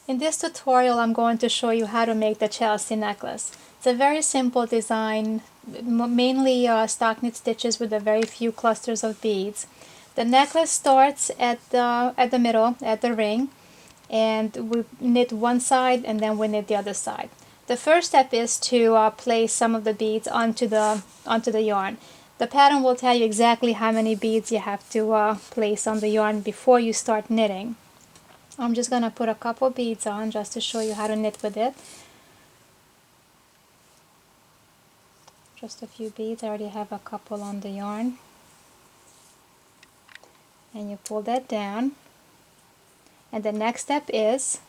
In this tutorial, I'm going to show you how to make the Chelsea necklace. It's a very simple design, mainly stockinette stitches with a very few clusters of beads. The necklace starts at the middle, at the ring, and we knit one side and then we knit the other side. The first step is to place some of the beads onto the yarn. The pattern will tell you exactly how many beads you have to place on the yarn before you start knitting. I'm just going to put a couple beads on just to show you how to knit with it. Just a few beads. I already have a couple on the yarn. And you pull that down. And the next step is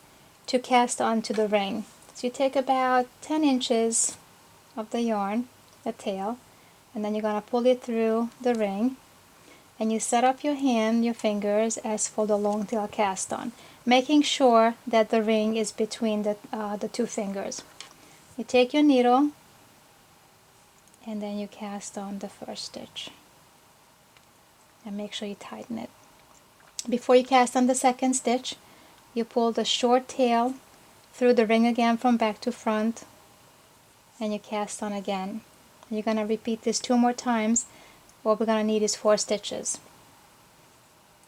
to cast onto the ring. So you take about 10 inches of the yarn, the tail, and then you're going to pull it through the ring. And you set up your hand, your fingers, as for the long tail cast on, making sure that the ring is between the two fingers. You take your needle and then you cast on the first stitch and make sure you tighten it. Before you cast on the second stitch, you pull the short tail through the ring again from back to front and you cast on again. You're going to repeat this 2 more times. What we're going to need is 4 stitches.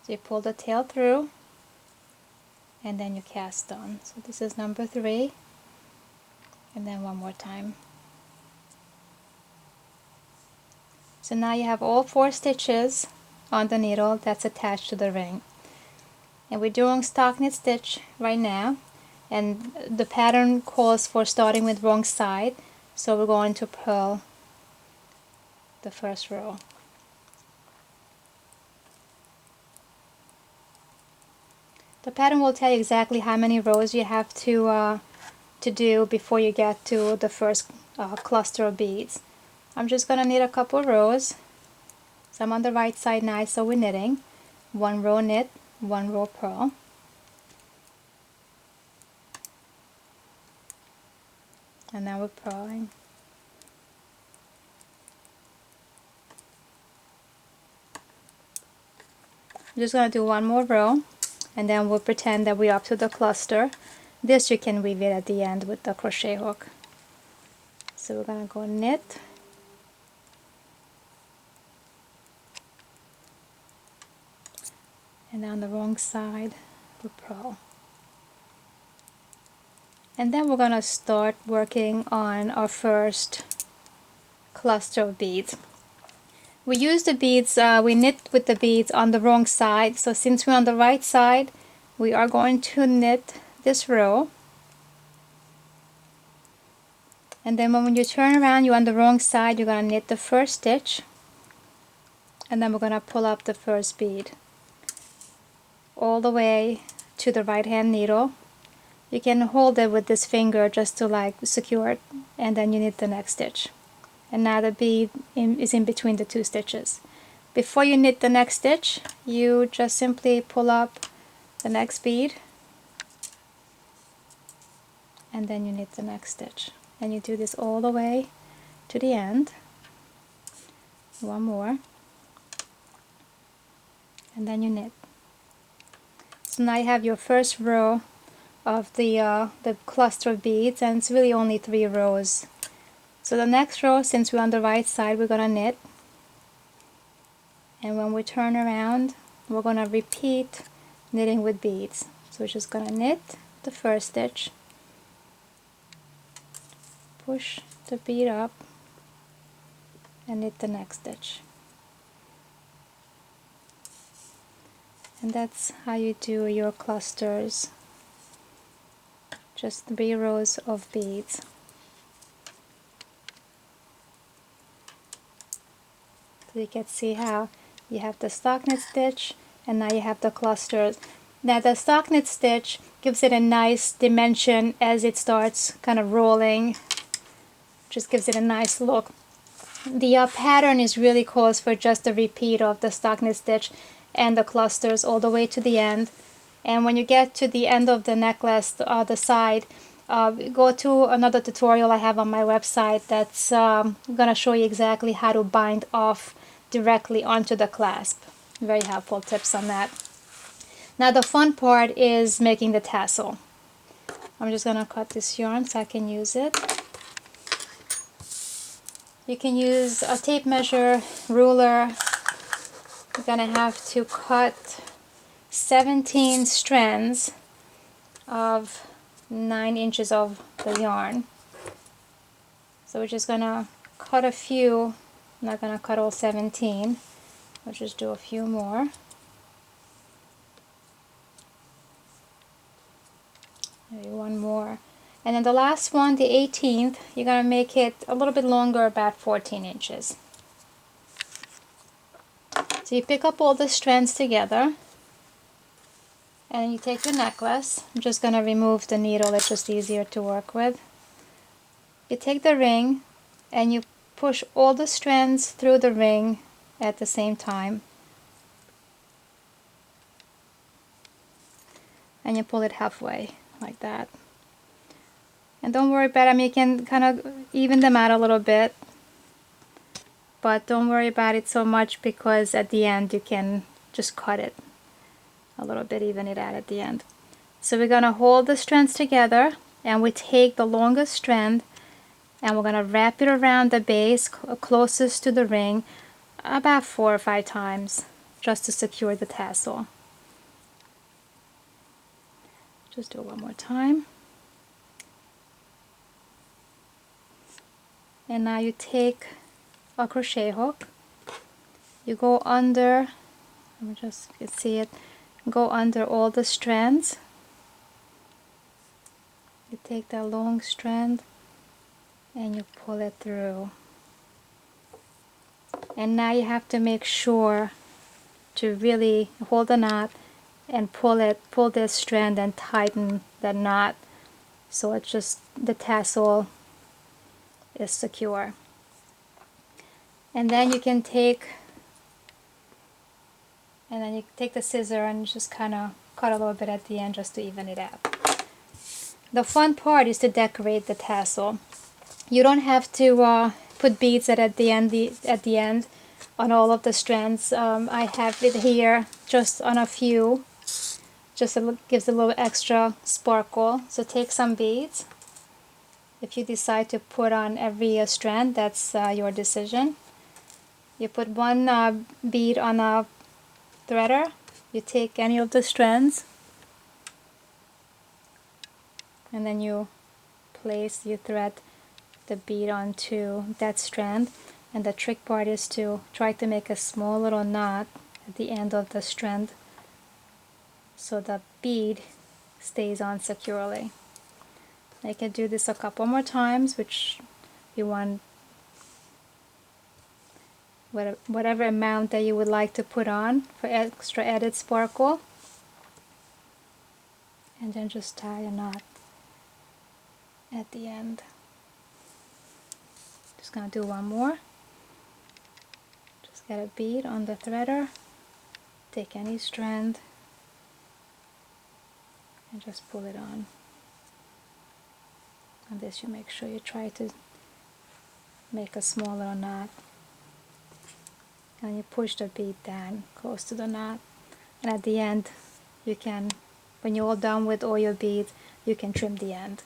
So you pull the tail through and then you cast on. So this is number 3, and then 1 more time. So now you have all 4 stitches on the needle that's attached to the ring. And we're doing stockinette stitch right now, and the pattern calls for starting with wrong side, so we're going to purl the first row. The pattern will tell you exactly how many rows you have to do before you get to the first cluster of beads. I'm just going to knit a couple rows. So I'm on the right side now, so we're knitting. 1 row knit, 1 row purl. And now we're purling. I'm just going to do 1 more row, and then we'll pretend that we're up to the cluster. This you can weave it at the end with the crochet hook. So we're going to go knit, and on the wrong side we purl. And then we're going to start working on our first cluster of beads. We use the beads, we knit with the beads on the wrong side, so since we're on the right side, we are going to knit this row. And then when you turn around, you're on the wrong side, you're going to knit the first stitch, and then we're going to pull up the first bead all the way to the right hand needle. You can hold it with this finger just to like secure it, and then you knit the next stitch. And now the bead is in between the 2 stitches. Before you knit the next stitch, you just simply pull up the next bead, and then you knit the next stitch. And you do this all the way to the end. 1 more, and then you knit. So now you have your first row of the cluster of beads, and it's really only 3 rows. So the next row, since we're on the right side, we're going to knit, and when we turn around, we're going to repeat knitting with beads. So we're just going to knit the first stitch, push the bead up, and knit the next stitch. And that's how you do your clusters. Just 3 rows of beads. So you can see how you have the stockinette stitch, and now you have the clusters. Now the stockinette stitch gives it a nice dimension as it starts kind of rolling. Just gives it a nice look. The pattern is really calls for just a repeat of the stockinette stitch and the clusters all the way to the end. And when you get to the end of the necklace, the side, go to another tutorial I have on my website that's going to show you exactly how to bind off directly onto the clasp. Very helpful tips on that. Now the fun part is making the tassel. I'm just gonna cut this yarn so I can use it. You can use a tape measure, ruler. You're gonna have to cut 17 strands of 9 inches of the yarn. So we're just gonna cut a few. I'm not gonna cut all 17. I'll just do a few more. Maybe one more. And then the last one, the 18th, you're gonna make it a little bit longer, about 14 inches. So you pick up all the strands together and you take your necklace. I'm just gonna remove the needle, it's just easier to work with. You take the ring and you push all the strands through the ring at the same time. And you pull it halfway, like that. And don't worry about it, I mean, you can kind of even them out a little bit. But don't worry about it so much, because at the end you can just cut it a little bit, even it out at the end. So we're going to hold the strands together, and we take the longest strand and we're going to wrap it around the base closest to the ring about 4 or 5 times, just to secure the tassel. Just do it one more time. And now you take a crochet hook, you go under, let me just, you can see it, go under all the strands. You take that long strand and you pull it through. And now you have to make sure to really hold the knot and pull this strand and tighten the knot so it's just, the tassel is secure. And then you can take the scissor and just kind of cut a little bit at the end just to even it out. The fun part is to decorate the tassel. You don't have to put beads at the end on all of the strands. I have it here just on a few, just gives a little extra sparkle. So take some beads. If you decide to put on every strand, that's your decision. You put one bead on a threader. You take any of the strands and then you thread the bead onto that strand. And the trick part is to try to make a small little knot at the end of the strand so the bead stays on securely. I can do this a couple more times, which you want whatever amount that you would like to put on for extra added sparkle. And then just tie a knot at the end. Just gonna do one more. Just get a bead on the threader, take any strand and just pull it on. On this you make sure you try to make a small little knot. And you push the bead down close to the knot. And at the end you can, when you're all done with all your beads, you can trim the end.